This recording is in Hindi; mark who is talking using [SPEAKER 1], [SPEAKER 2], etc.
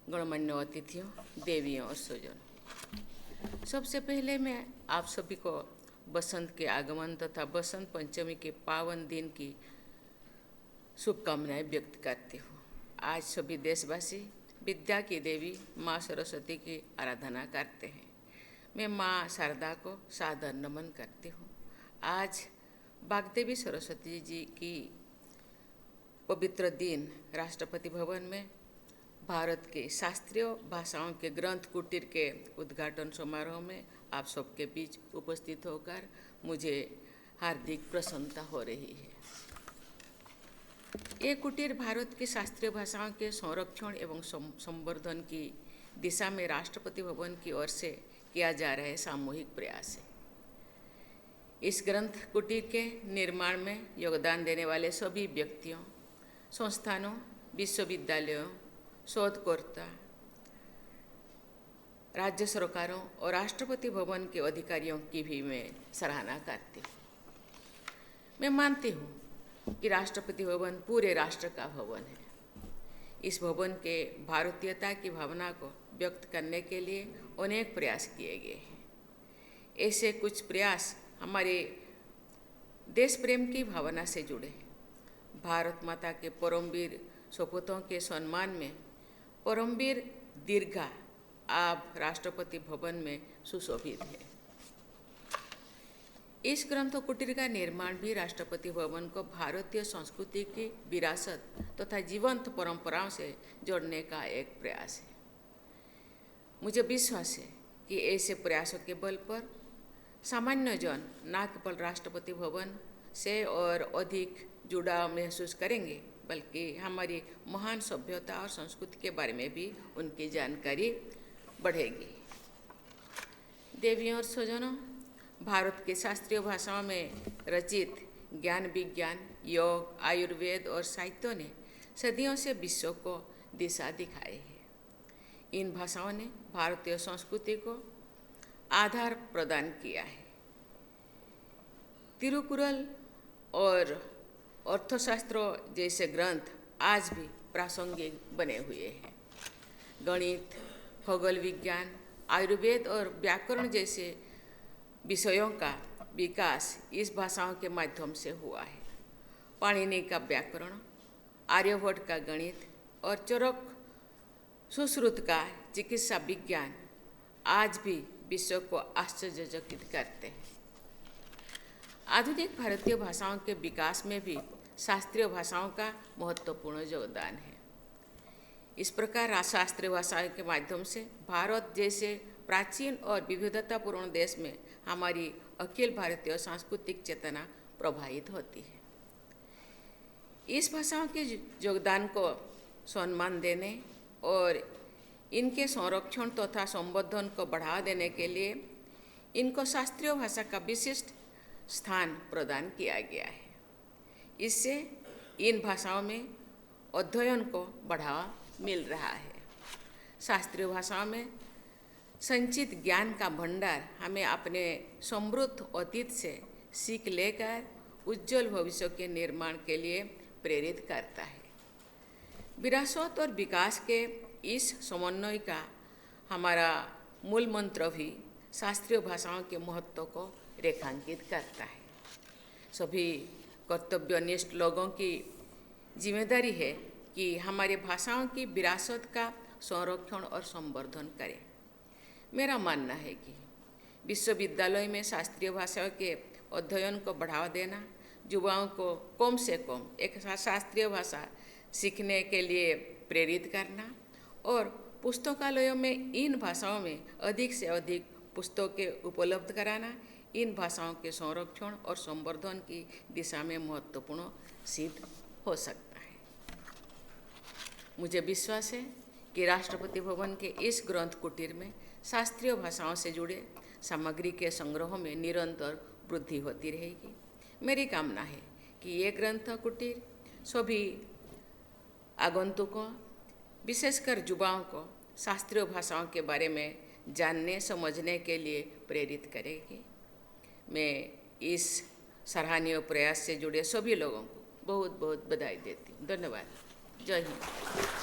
[SPEAKER 1] गणमान्य अतिथियों, देवियों और स्वजनों, सबसे पहले मैं आप सभी को बसंत के आगमन तथा बसंत पंचमी के पावन दिन की शुभकामनाएं व्यक्त करती हूँ। आज सभी देशवासी विद्या की देवी माँ सरस्वती की आराधना करते हैं। मैं माँ शारदा को सादर नमन करती हूँ। आज वाग्देवी सरस्वती जी की पवित्र दिन राष्ट्रपति भवन में भारत के शास्त्रीय भाषाओं के ग्रंथ कुटीर के उद्घाटन समारोह में आप सबके बीच उपस्थित होकर मुझे हार्दिक प्रसन्नता हो रही है। ये कुटीर भारत की शास्त्रीय भाषाओं के संरक्षण एवं संवर्धन की दिशा में राष्ट्रपति भवन की ओर से किया जा रहा सामूहिक प्रयास है। इस ग्रंथ कुटीर के निर्माण में योगदान देने वाले सभी व्यक्तियों, संस्थानों, विश्वविद्यालयों, शोधकर्ता, राज्य सरकारों और राष्ट्रपति भवन के अधिकारियों की भी मैं सराहना करती हूँ। मैं मानती हूँ कि राष्ट्रपति भवन पूरे राष्ट्र का भवन है। इस भवन के भारतीयता की भावना को व्यक्त करने के लिए अनेक प्रयास किए गए हैं। ऐसे कुछ प्रयास हमारे देश प्रेम की भावना से जुड़े हैं। भारत माता के परमवीर सपूतों के सम्मान में परमवीर दीर्घा आप राष्ट्रपति भवन में सुशोभित है। इस ग्रंथ कुटीर का निर्माण भी राष्ट्रपति भवन को भारतीय संस्कृति की विरासत तथा जीवंत परंपराओं से जोड़ने का एक प्रयास है। मुझे विश्वास है कि ऐसे प्रयासों के बल पर सामान्य जन न केवल राष्ट्रपति भवन से और अधिक जुड़ाव महसूस करेंगे, बल्कि हमारी महान सभ्यता और संस्कृति के बारे में भी उनकी जानकारी बढ़ेगी। देवियों और स्वजनों, भारत के शास्त्रीय भाषाओं में रचित ज्ञान विज्ञान, योग, आयुर्वेद और साहित्य ने सदियों से विश्व को दिशा दिखाई है। इन भाषाओं ने भारतीय संस्कृति को आधार प्रदान किया है। तिरुकुरल और अर्थशास्त्र जैसे ग्रंथ आज भी प्रासंगिक बने हुए हैं। गणित, खगोल विज्ञान, आयुर्वेद और व्याकरण जैसे विषयों का विकास इस भाषाओं के माध्यम से हुआ है। पाणिनि का व्याकरण, आर्यभट्ट का गणित और चरक सुश्रुत का चिकित्सा विज्ञान आज भी विश्व को आश्चर्यचकित करते हैं। आधुनिक भारतीय भाषाओं के विकास में भी शास्त्रीय भाषाओं का महत्वपूर्ण योगदान है। इस प्रकार शास्त्रीय भाषाओं के माध्यम से भारत जैसे प्राचीन और विविधतापूर्ण देश में हमारी अखिल भारतीय सांस्कृतिक चेतना प्रभावित होती है। इस भाषाओं के योगदान को सम्मान देने और इनके संरक्षण तथा संवर्धन को बढ़ावा देने के लिए इनको शास्त्रीय भाषा का विशिष्ट स्थान प्रदान किया गया है। इससे इन भाषाओं में अध्ययन को बढ़ावा मिल रहा है। शास्त्रीय भाषाओं में संचित ज्ञान का भंडार हमें अपने समृद्ध अतीत से सीख लेकर उज्जवल भविष्य के निर्माण के लिए प्रेरित करता है। विरासत और विकास के इस समन्वय का हमारा मूल मंत्र भी शास्त्रीय भाषाओं के महत्व को रेखांकित करता है। सभी कर्तव्यनिष्ठ लोगों की जिम्मेदारी है कि हमारी भाषाओं की विरासत का संरक्षण और संवर्धन करें। मेरा मानना है कि विश्वविद्यालय में शास्त्रीय भाषाओं के अध्ययन को बढ़ावा देना, युवाओं को कम से कम एक शास्त्रीय भाषा सीखने के लिए प्रेरित करना और पुस्तकालयों में इन भाषाओं में अधिक से अधिक पुस्तकें उपलब्ध कराना इन भाषाओं के संरक्षण और संवर्धन की दिशा में महत्वपूर्ण सिद्ध हो सकता है। मुझे विश्वास है कि राष्ट्रपति भवन के इस ग्रंथ कुटीर में शास्त्रीय भाषाओं से जुड़े सामग्री के संग्रह में निरंतर वृद्धि होती रहेगी। मेरी कामना है कि ये ग्रंथ कुटीर सभी आगंतुकों, विशेषकर युवाओं को शास्त्रीय भाषाओं के बारे में जानने समझने के लिए प्रेरित करेगी। मैं इस सराहनीय प्रयास से जुड़े सभी लोगों को बहुत बहुत बधाई देती हूँ। धन्यवाद। जय हिंद।